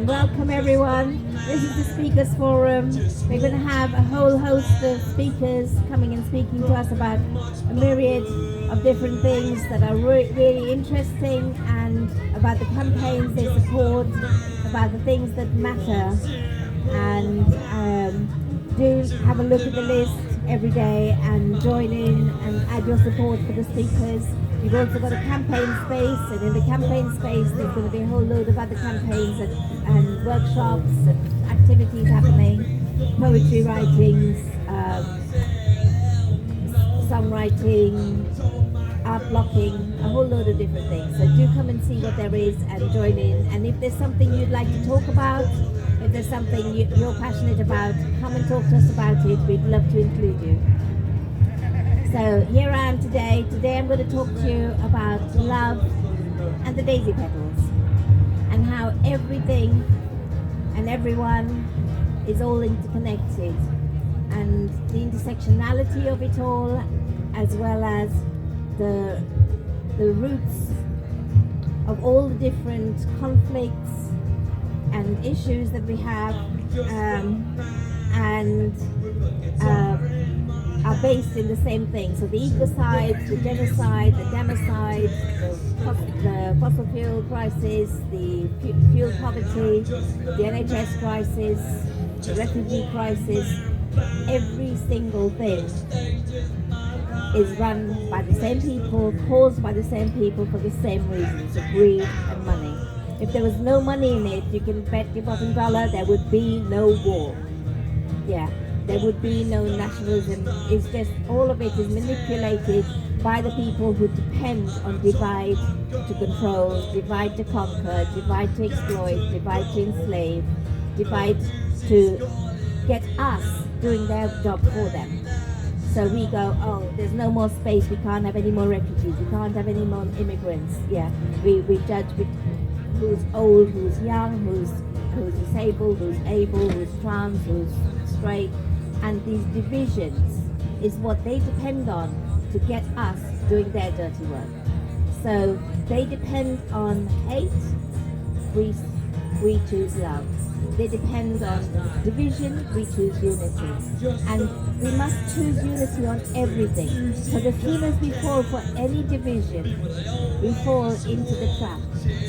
and welcome everyone. This is the Speakers Forum. We're going to have a whole host of speakers coming and speaking to us about a myriad of different things that are really interesting, and about the campaigns they support, about the things that matter. And do have a look at the list every day and join in and add your support for the speakers. We've also got a campaign space, and in the campaign space there's going to be a whole load of other campaigns and workshops and activities happening, poetry writings, songwriting, art blocking, a whole load of different things. So do come and see what there is and join in. And if there's something you'd like to talk about, if there's something you're passionate about, come and talk to us about it. We'd love to include you. So here I am today. Today I'm going to talk to you about love and the daisy petals, and how everything and everyone is all interconnected, and the intersectionality of it all, as well as the roots of all the different conflicts and issues that we have, are based in the same thing. So the ecocide, the genocide, the democide, the fossil fuel crisis, the fuel poverty, the NHS crisis, the refugee crisis, every single thing is run by the same people, caused by the same people, for the same reasons of greed and money. If there was no money in it, you can bet your bottom dollar there would be no war. Yeah. There would be no nationalism. It's just all of it is manipulated by the people who depend on divide to control, divide to conquer, divide to exploit, divide to enslave, divide to get us doing their job for them. So we go, oh, there's no more space, we can't have any more refugees, we can't have any more immigrants. Yeah, we judge who's old, who's young, who's disabled, who's able, who's trans, who's straight. And these divisions is what they depend on to get us doing their dirty work. So they depend on hate, we choose love. They depend on division, we choose unity. And we must choose unity on everything. Because as soon as we fall for any division, we fall into the trap.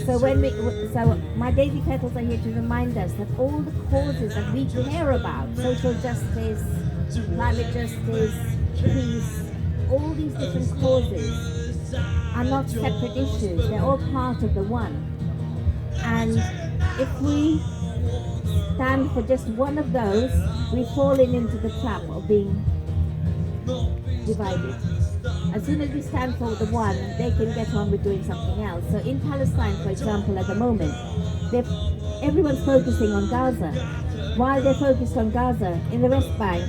So so my daisy petals are here to remind us that all the causes that we care about, social justice, climate justice, peace, all these different causes are not separate issues. They're all part of the one. And if we stand for just one of those, we fall into the trap of being divided. As soon as we stand for the one, they can get on with doing something else. So in Palestine, for example, at the moment, everyone's focusing on Gaza. While they're focused on Gaza, in the West Bank,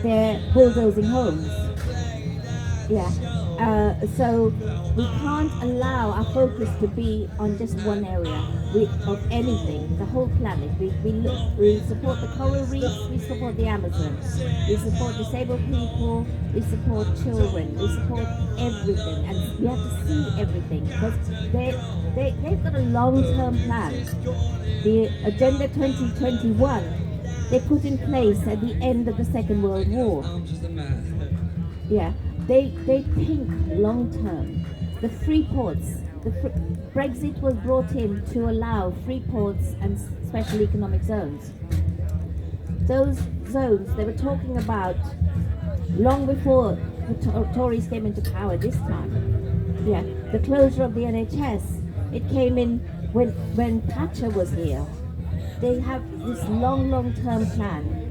they're bulldozing homes. Yeah. So we can't allow our focus to be on just one area of anything, the whole planet. We support the coral reefs, we support the Amazon, we support disabled people, we support children, we support everything, and we have to see everything, because they've got a long-term plan. The Agenda 2021 they put in place at the end of the Second World War. Yeah. They think long term. The free ports, Brexit was brought in to allow free ports and special economic zones. Those zones they were talking about long before the Tories came into power this time. Yeah, the closure of the NHS, it came in when Thatcher was here. They have this long-term plan.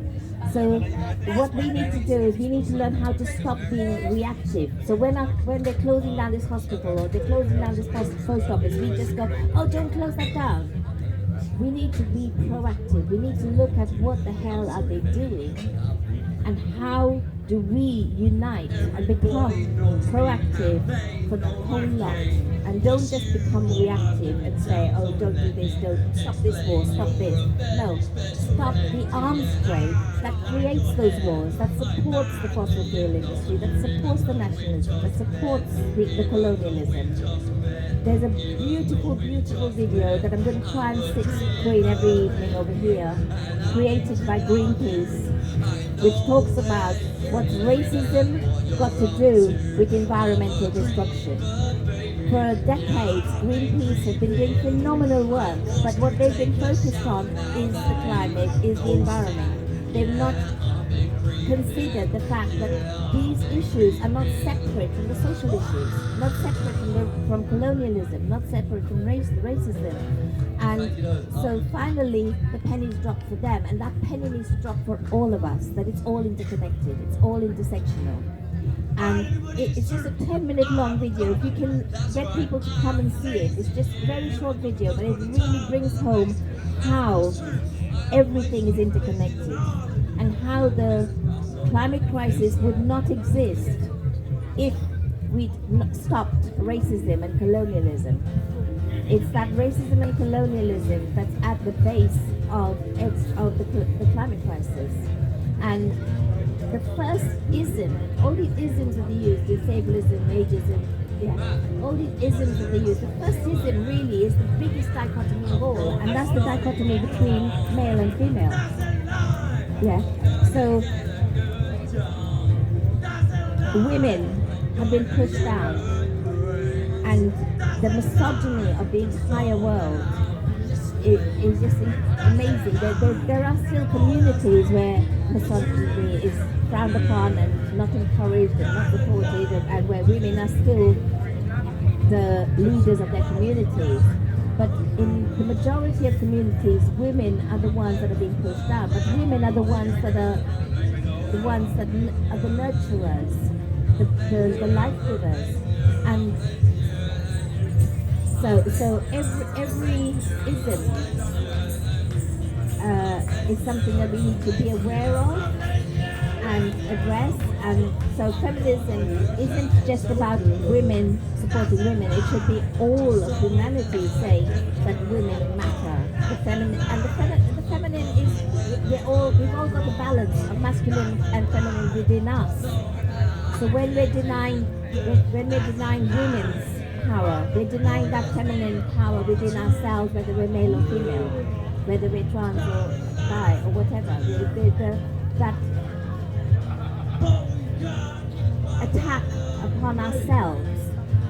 So what we need to do is we need to learn how to stop being reactive. So when they're closing down this hospital or they're closing down this post office, we just go, oh, don't close that down. We need to be proactive. We need to look at what the hell are they doing and how do we unite and become proactive for the whole lot, and don't just become reactive and say, oh, don't do this, don't stop this war, stop this. No, stop the arms trade that creates those wars, that supports the fossil fuel industry, that supports the nationalism, that supports the colonialism. There's a beautiful, beautiful video that I'm going to try and screen every evening over here, created by Greenpeace, which talks about what racism got to do with environmental destruction. For decades, Greenpeace have been doing phenomenal work, but what they've been focused on is the climate, is the environment. They've not considered the fact that these issues are not separate from the social issues, not separate from colonialism, not separate from racism. And so finally the pennies dropped for them, and that penny needs to drop for all of us, that it's all interconnected, it's all intersectional. And it's just a 10-minute long video. If you can get people to come and see it, it's just a very short video, but it really brings home how everything is interconnected and how the climate crisis would not exist if we'd stopped racism and colonialism. It's that racism and colonialism that's at the base of the climate crisis. And the first ism, all these isms that they use, disableism, ageism, all these isms that they use, the first ism really is the biggest dichotomy of all, and that's the dichotomy between male and female. So women have been pushed down, and the misogyny of the entire world is just amazing. There are still communities where misogyny is frowned upon and not encouraged and not supported, and where women are still the leaders of their communities. But in the majority of communities, women are the ones that are being pushed down. But women are the ones that are the nurturers, the life givers, and so every ism is something that we need to be aware of and address. And so feminism isn't just about women supporting women. It should be all of humanity saying that women matter. The feminine is we've all got a balance of masculine and feminine within us. So when we're denying women's power, we're denying that feminine power within ourselves, whether we're male or female, whether we're trans or bi or whatever. That attack upon ourselves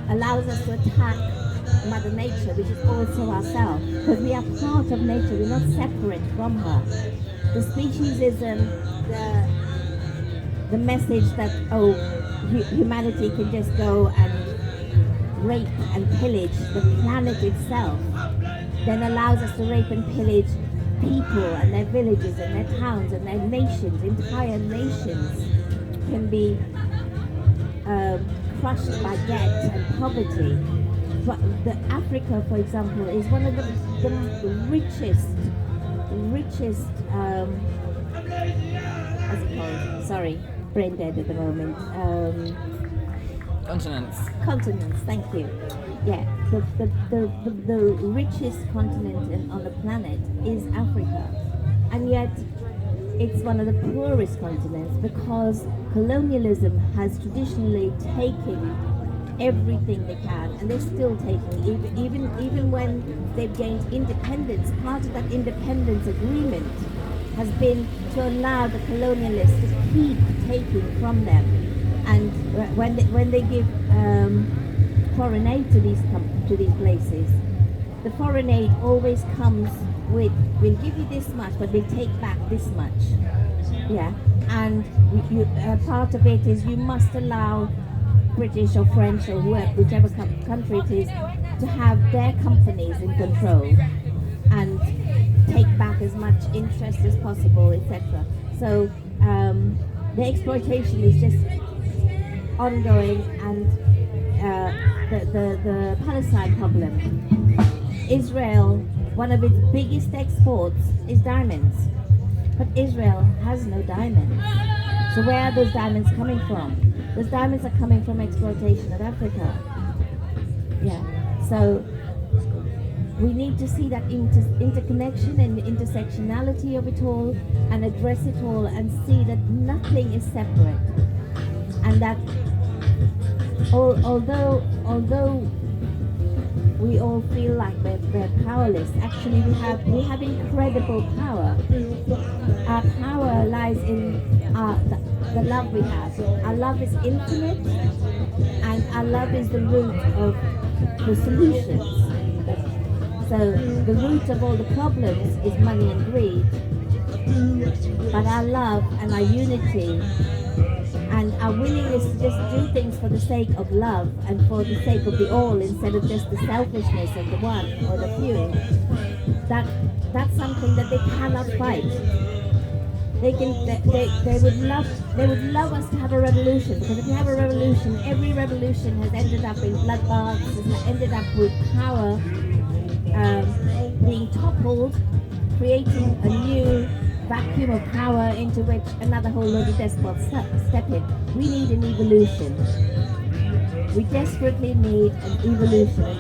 allows us to attack Mother Nature, which is also ourselves, because we are part of nature, we're not separate from her. The speciesism, the message that, humanity can just go and rape and pillage the planet itself, then allows us to rape and pillage people and their villages and their towns and their nations. Entire nations can be crushed by debt and poverty. But Africa, for example, is one of the richest what's it called? Sorry, brain dead at the moment. Continents, thank you. Yeah, the richest continent on the planet is Africa, and yet it's one of the poorest continents because colonialism has traditionally taken everything they can, and they're still taking, even when they've gained independence. Part of that independence agreement has been to allow the colonialists to keep taking from them. And when they give foreign aid to these places, the foreign aid always comes with, we'll give you this much, but we'll take back this much. And part of it is you must allow British or French or whichever country it is to have their companies in control and take back as much interest as possible, etc. So the exploitation is just ongoing, and the Palestine problem. Israel, one of its biggest exports is diamonds, but Israel has no diamonds. So where are those diamonds coming from? Those diamonds are coming from exploitation of Africa. Yeah. So we need to see that interconnection and intersectionality of it all and address it all and see that nothing is separate. And that although we all feel like we're powerless, actually we have incredible power. Our power lies in the love we have. Our love is infinite, and our love is the root of the solutions. So the root of all the problems is money and greed, but our love and our unity and our willingness to just do things for the sake of love and for the sake of the all instead of just the selfishness of the one or the few, that's something that they cannot fight. They would love us to have a revolution, because if you have a revolution, every revolution has ended up in bloodbaths, has ended up with power being toppled, creating a new vacuum of power into which another whole load of despots step in. We need an evolution. We desperately need an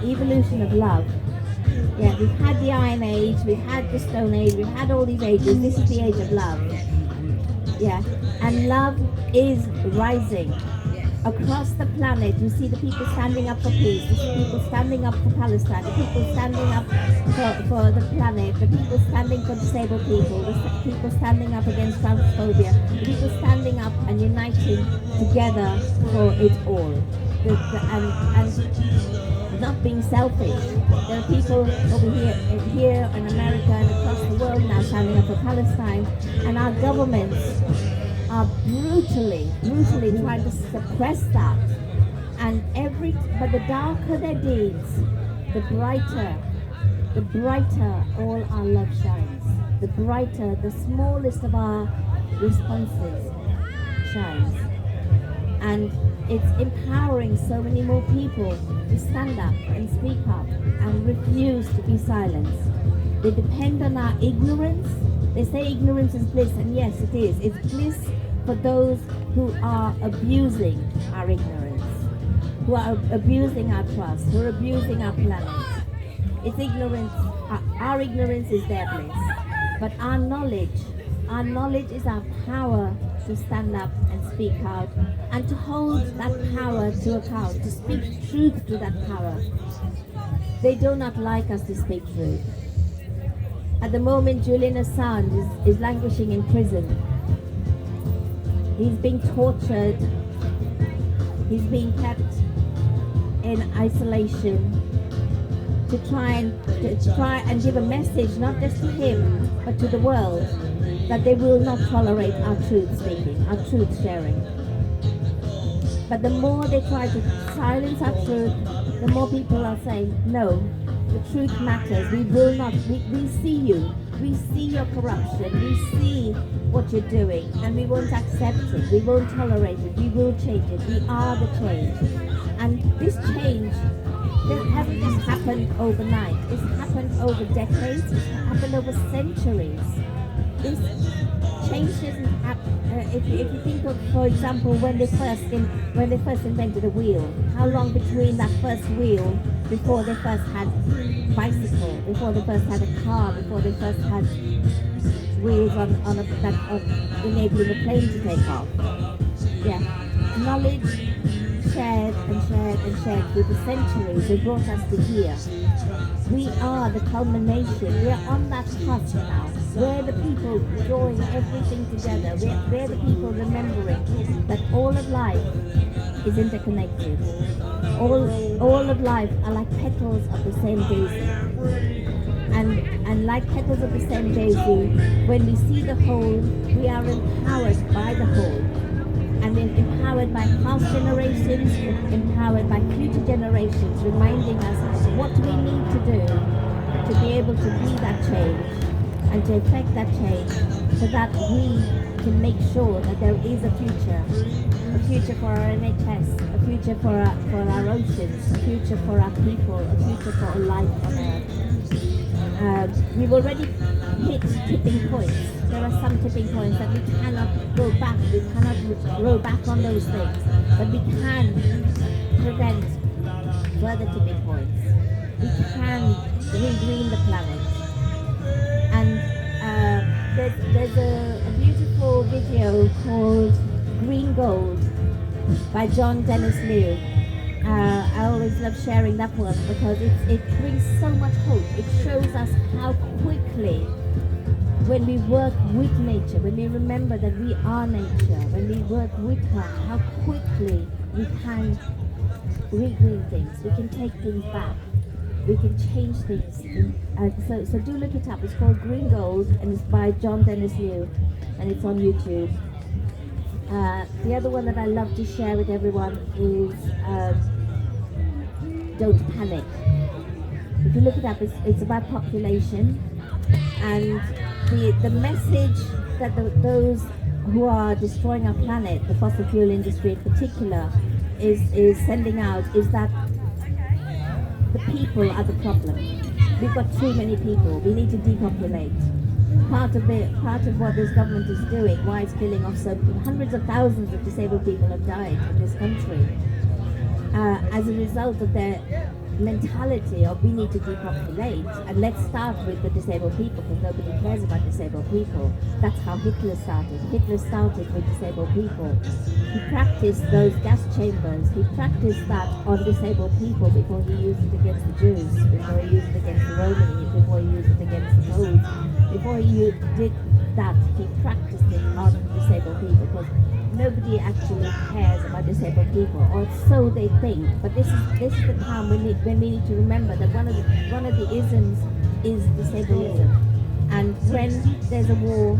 evolution of love. Yeah, we've had the Iron Age, we've had the Stone Age, we've had all these ages. This is the age of love. Yeah, and love is rising. Across the planet, you see the people standing up for peace, the people standing up for Palestine, the people standing up for the planet, the people standing for disabled people, the people standing up against transphobia, the people standing up and uniting together for it all. And not being selfish. There are people over here in America and across the world now standing up for Palestine, and our governments are brutally trying to suppress that. But the darker their deeds, the brighter all our love shines. The brighter, the smallest of our responses shines. And it's empowering so many more people to stand up and speak up and refuse to be silenced. They depend on our ignorance. They say ignorance is bliss, and yes, it is. It's bliss for those who are abusing our ignorance, who are abusing our trust, who are abusing our planet. It's ignorance. Our ignorance is their bliss. But our knowledge is our power to stand up and speak out and to hold that power to account, to speak truth to that power. They do not like us to speak truth. At the moment, Julian Assange is languishing in prison. He's being tortured. He's being kept in isolation to try and give a message, not just to him, but to the world, that they will not tolerate our truth speaking, our truth sharing. But the more they try to silence our truth, the more people are saying, no, the truth matters. We will not, we see you. We see your corruption. We see what you're doing, and we won't accept it. We won't tolerate it. We will change it. We are the change. And this change hasn't just happened overnight. It's happened over decades. It's happened over centuries. This change doesn't happen. If you think of, for example, when they first invented a wheel, how long between that first wheel before they first had bicycle, before they first had a car, before they first had wheels on enabling a plane to take off. Yeah, knowledge shared through the centuries has brought us to here. We are the culmination. We are on that cusp now. We're the people drawing everything together. We're the people remembering that all of life is interconnected. All of life are like petals of the same daisy. And like petals of the same daisy, when we see the whole, we are empowered by the whole. And then empowered by past generations, empowered by future generations, reminding us what we need to do to be able to be that change and to effect that change, so that we can make sure that there is a future for our NHS, a future for our oceans, a future for our people, a future for our life on Earth. We've already hit tipping points. There are some tipping points that we cannot go back, we cannot roll back on those things, but we can prevent further tipping points. We can regreen the planet. And there's a beautiful video called Green Gold by John Dennis Liu. I always love sharing that one because it brings so much hope. It shows us how quickly, when we work with nature, when we remember that we are nature, when we work with her, how quickly we can regreen things, we can take things back, we can change things. So do look it up. It's called Green Gold and it's by John Dennis Liu and it's on YouTube. The other one that I love to share with everyone is Don't Panic. If you look it up, it's about population, and the message that those who are destroying our planet, the fossil fuel industry in particular, is sending out is that the people are the problem. We've got too many people. We need to depopulate. Part of what this government is doing, why it's killing off so hundreds of thousands of disabled people have died in this country as a result of their mentality of we need to depopulate and let's start with the disabled people because nobody cares about disabled people. That's how Hitler started. Hitler started with disabled people. He practiced those gas chambers. He practiced that on disabled people before he used it against the Jews, before he used it against the Romans, before he used it against the Poles. Before he did that, he practiced it on disabled people because nobody actually cares about disabled people, or so they think. But this is the time when we need to remember that one of the isms is disableism, and when there's a war,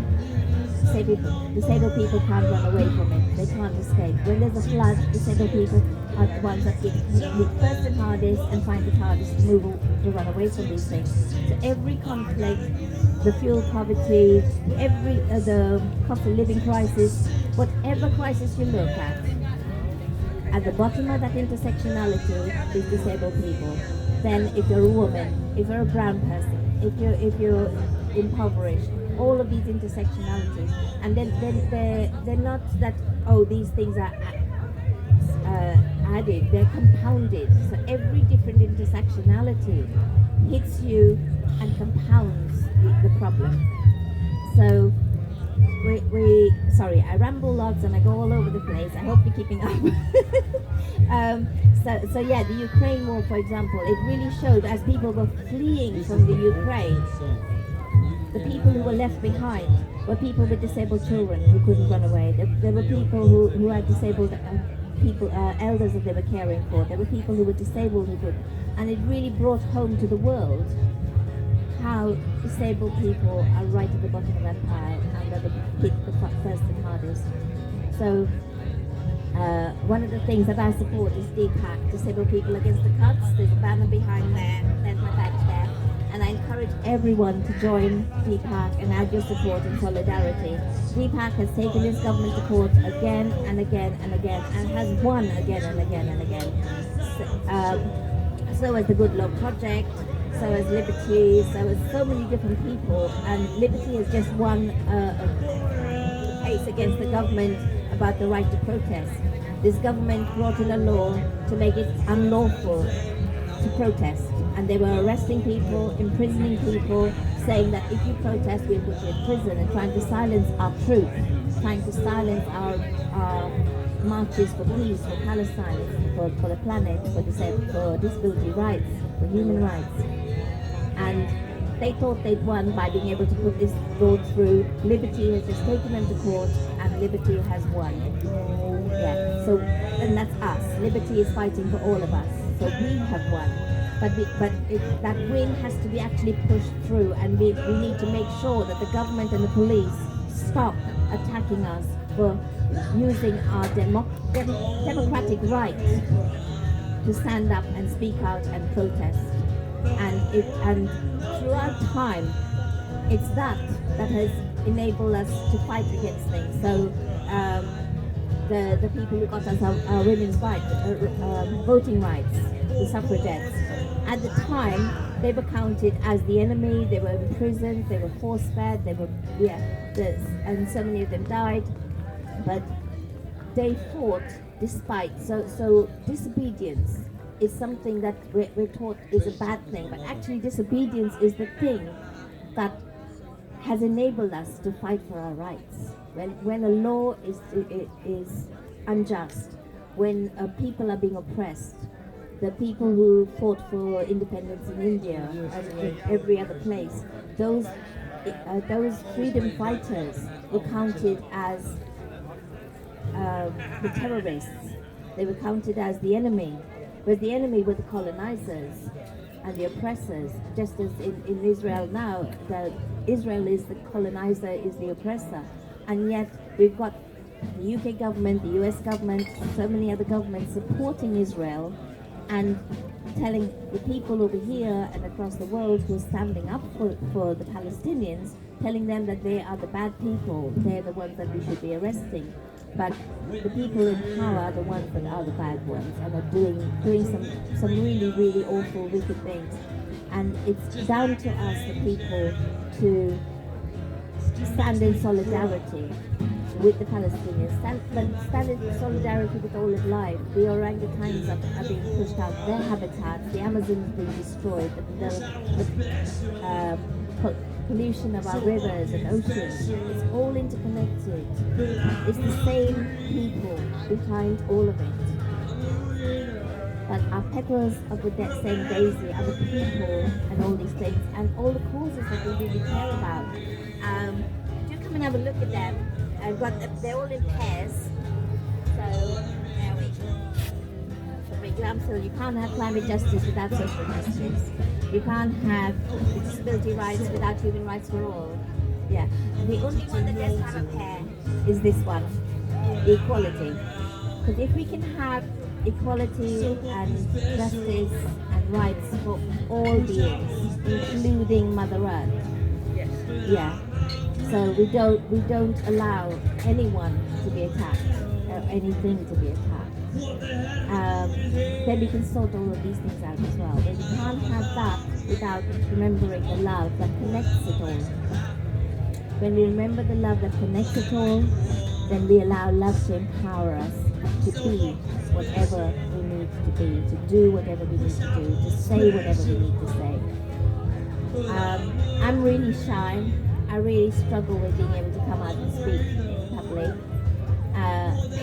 disabled people can't run away from it. They can't escape. When there's a flood, disabled people are the ones that get hit first and hardest and find it hardest to run away from these things. So every conflict, the fuel poverty, the cost of living crisis, whatever crisis you look at the bottom of that intersectionality is disabled people. Then if you're a woman, if you're a brown person, if you're impoverished, all of these intersectionalities, and then they're not that these things are added, they're compounded. So every different intersectionality hits you and compounds the problem. So sorry, I ramble lots and I go all over the place. I hope you're keeping up. So yeah, the Ukraine war, for example, it really showed as people were fleeing from the Ukraine, the people who were left behind were people with disabled children who couldn't run away. There were people who had disabled elders that they were caring for. There were people who were disabled who could, and it really brought home to the world how disabled people are right at the bottom of that pile and that hit the first and hardest. So one of the things that I support is DPAC, Disabled People Against the Cuts. There's a banner behind there, there's my badge there. And I encourage everyone to join DPAC and add your support and solidarity. DPAC has taken this government to court again and again and again and has won again and again and again. So has the Good Law Project, so has Liberty, so has so many different people, and Liberty has just won a case against the government about the right to protest. This government brought in a law to make it unlawful to protest, and they were arresting people, imprisoning people, saying that if you protest we'll put you in prison, and trying to silence our truth, trying to silence our marches for peace, for Palestine, for the planet, for disability rights, for human rights. And they thought they'd won by being able to put this law through. Liberty has just taken them to court, and Liberty has won. Yeah, so, and that's us. Liberty is fighting for all of us. So we have won. But that win has to be actually pushed through, and we need to make sure that the government and the police stop attacking us for using our democratic right to stand up and speak out and protest. And throughout time, it's that has enabled us to fight against things. So the people who got us our women's rights, voting rights, the suffragettes, at the time they were counted as the enemy. They were imprisoned. They were force-fed. They were and so many of them died. But they fought despite. So disobedience is something that we're taught is a bad thing, but actually disobedience is the thing that has enabled us to fight for our rights. When a law is unjust, when people are being oppressed, the people who fought for independence in India and in every other place, those freedom fighters were counted as the terrorists. They were counted as the enemy, but the enemy were the colonizers and the oppressors. Just as in Israel now, Israel is the colonizer, is the oppressor, and yet we've got the UK government, the US government, so many other governments supporting Israel and telling the people over here and across the world who are standing up for the Palestinians, telling them that they are the bad people, they're the ones that we should be arresting. But the people in power are the ones that are the bad ones and are doing some really, really awful, wicked things. And it's down to us, the people, to stand in solidarity with the Palestinians, stand in solidarity with all of life. The orangutans are being pushed out their habitats, the Amazon is being destroyed, the pollution of our rivers and oceans. It's all interconnected. It's the same people behind all of it. But our petals of the same daisy are the people and all these things and all the causes that we really care about. Do come and have a look at them. They're all in pairs. So there we go. For example, you can't have climate justice without social justice. You can't have disability rights without human rights for all. Yeah. The only one that does have a pair is this one, equality. Because if we can have equality and justice and rights for all beings, including Mother Earth. Yes. Yeah. So we don't allow anyone to be attacked or anything to be attacked. Then we can sort all of these things out as well. But we can't have that without remembering the love that connects it all. When we remember the love that connects it all, then we allow love to empower us to be whatever we need to be, to do whatever we need to do, to say whatever we need to say. I'm really shy. I really struggle with being able to come out and speak in public.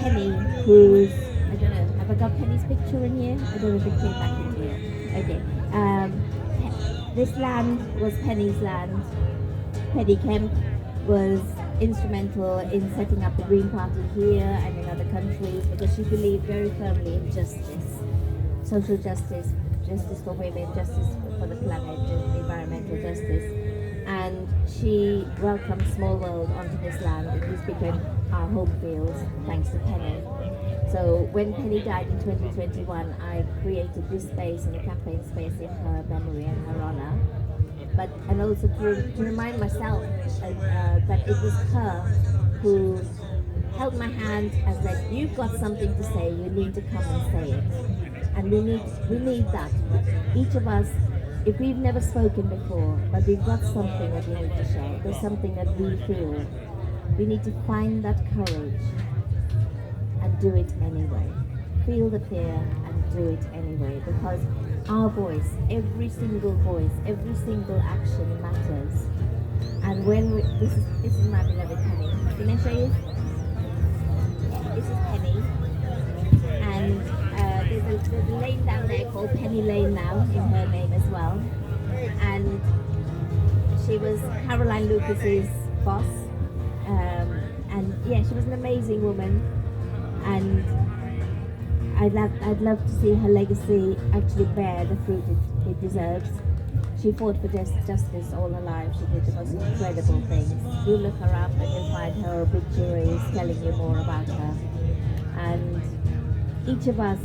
Penny, who's, I don't know, have I got Penny's picture in here? I don't know if it came back in here. Okay. This land was Penny's land. Penny Kemp was instrumental in setting up the Green Party here and in other countries because she believed very firmly in justice, social justice, justice for women, justice for the planet, environmental justice. And she welcomed Small World onto this land, and this became our home field thanks to Penny. So when Penny died in 2021, I created this space and a campaign space in her memory and her honor. And also to remind myself that it was her who held my hand and said, "You've got something to say. You need to come and say it." And we need that. Each of us, if we've never spoken before, but we've got something that we need to share, there's something that we feel, we need to find that courage and do it anyway. Feel the fear and do it anyway, because our voice, every single action matters. And when this is my beloved Penny. Can I show you? This is Penny, and there's a lane down there called Penny Lane now in her name as well. And she was Caroline Lucas's boss, and yeah, she was an amazing woman. And I'd love to see her legacy actually bear the fruit it deserves. She fought for justice all her life. She did the most incredible things. You look her up and you'll find her obituaries telling you more about her. And each of us,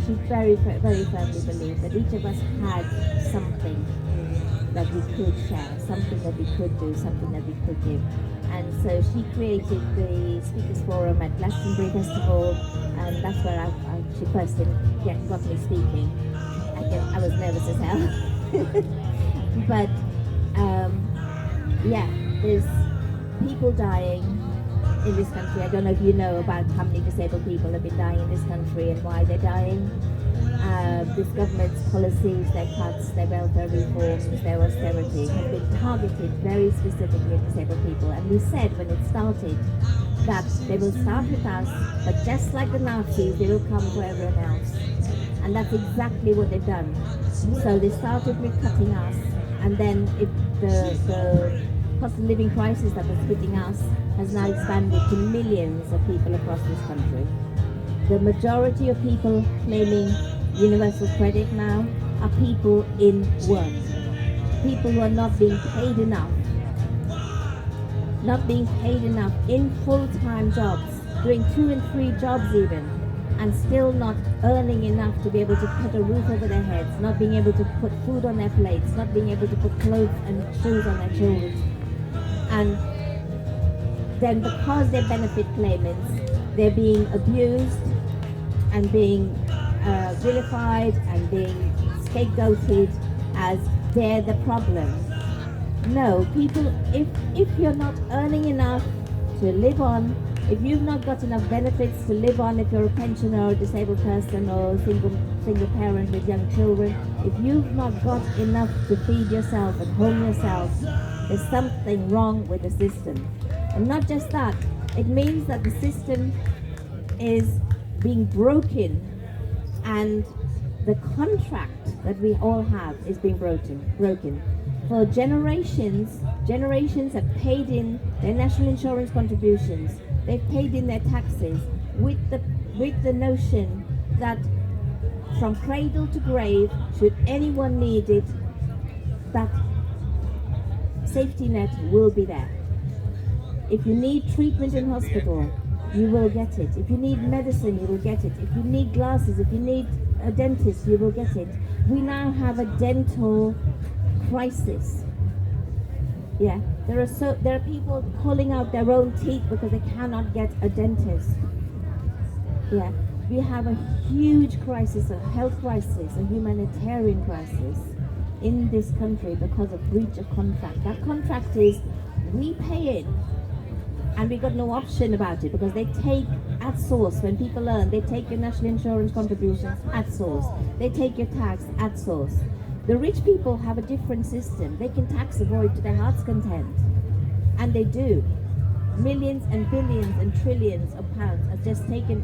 she very, very firmly believed that each of us had something that we could share, something that we could do, something that we could give. And so she created the Speakers Forum at Glastonbury Festival, and that's where she first got me speaking. I was nervous as hell. But yeah, there's people dying in this country. I don't know if you know about how many disabled people have been dying in this country and why they're dying. This government's policies, their cuts, their welfare reforms, their austerity have been targeted very specifically at disabled people. And we said when it started that they will start with us, but just like the Nazis, they will come for everyone else. And that's exactly what they've done. So they started with cutting us, and then the cost of living crisis that was hitting us has now expanded to millions of people across this country. The majority of people claiming universal credit now are people in work. People who are not being paid enough. Not being paid enough in full-time jobs, doing 2 and 3 jobs even, and still not earning enough to be able to put a roof over their heads, not being able to put food on their plates, not being able to put clothes and shoes on their children. And then because they're benefit claimants, they're being abused and being vilified and being scapegoated as they're the problem. No, people, if you're not earning enough to live on, if you've not got enough benefits to live on, if you're a pensioner or a disabled person or a single parent with young children, if you've not got enough to feed yourself and home yourself, there's something wrong with the system. And not just that, it means that the system is being broken, and the contract that we all have is being broken. For generations have paid in their national insurance contributions. They've paid in their taxes with the notion that from cradle to grave, should anyone need it, that safety net will be there. If you need treatment in hospital, you will get it. If you need medicine, you will get it. If you need glasses, if you need a dentist, you will get it. We now have a dental crisis. Yeah, there are people pulling out their own teeth because they cannot get a dentist. Yeah, we have a huge crisis, a health crisis, a humanitarian crisis in this country because of breach of contract. That contract is, we pay it, and we got no option about it because they take at source. When people earn, they take your national insurance contributions at source. They take your tax at source. The rich people have a different system. They can tax avoid to their heart's content. And they do. Millions and billions and trillions of pounds are just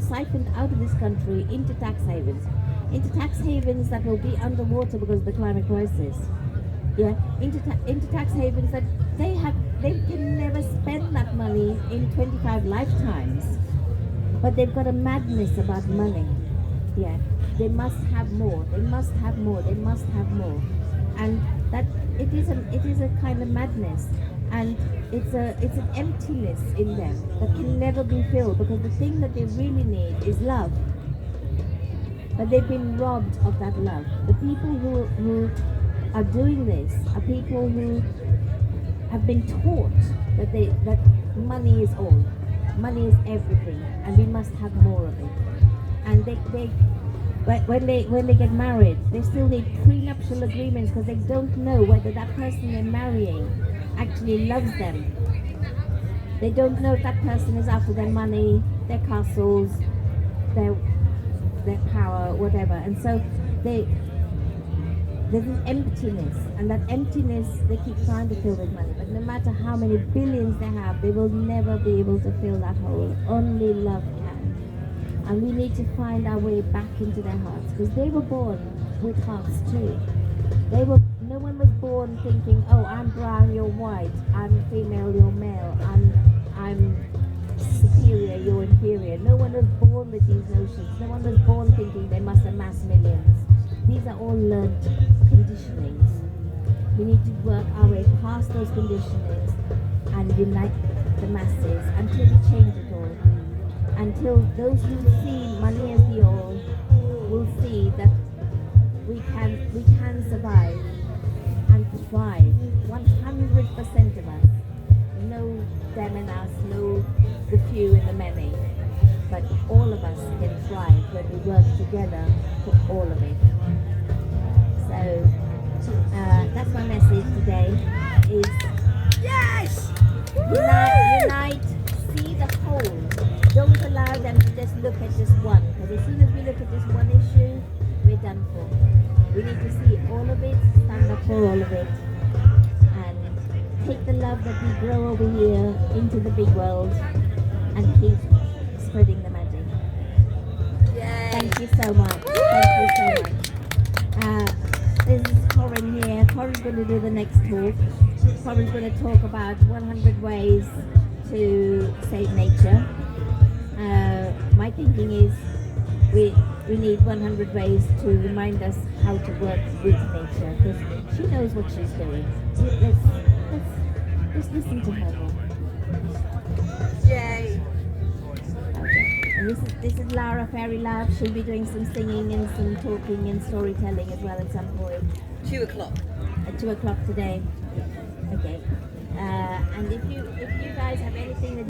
siphoned out of this country into tax havens. Into tax havens that will be underwater because of the climate crisis. Yeah, into tax havens that they can never spend that money in 25 lifetimes. But they've got a madness about money. Yeah, they must have more. They must have more. They must have more, and that it is a kind of madness, and it's an emptiness in them that can never be filled, because the thing that they really need is love. But they've been robbed of that love. The people who are doing this are people who have been taught that money is all, money is everything, and we must have more of it. And but when they get married, they still need prenuptial agreements because they don't know whether that person they're marrying actually loves them. They don't know if that person is after their money, their castles, their power, whatever. And so there's an emptiness, and that emptiness they keep trying to fill with money. But no matter how many billions they have, they will never be able to fill that hole. Only love can. And we need to find our way back into their hearts, because they were born with hearts too. No one was born thinking, oh, I'm brown, you're white, I'm female, you're male, I'm superior, you're inferior. No one was born with these notions. No one was born thinking they must amass millions. These are all learned conditionings. We need to work our way past those conditionings and unite the masses until we change it all. Until those who see money as the all will see that we can survive and thrive. 100% of us. No them and us, no the few and the many. But all of us can thrive when we work together for all of it. So That's my message today. Is Yes! unite, see the whole. Don't allow them to just look at just one. Because as soon as we look at just one issue, we're done for. We need to see all of it, stand up for all of it, and take the love that we grow over here into the big world and keep spreading the magic. Yay! Thank you so much. Thank you so much. This is Corinne here. Corinne's going to do the next talk. Corinne's going to talk about 100 ways to save nature. My thinking is we need 100 ways to remind us how to work with nature, because she knows what she's doing. Let's listen to her more. Yay! Okay. And this is Lara Fairy Love. She'll be doing some singing and some talking and storytelling as well at some point. 2 o'clock. At 2 o'clock today. Okay. And if you guys have anything that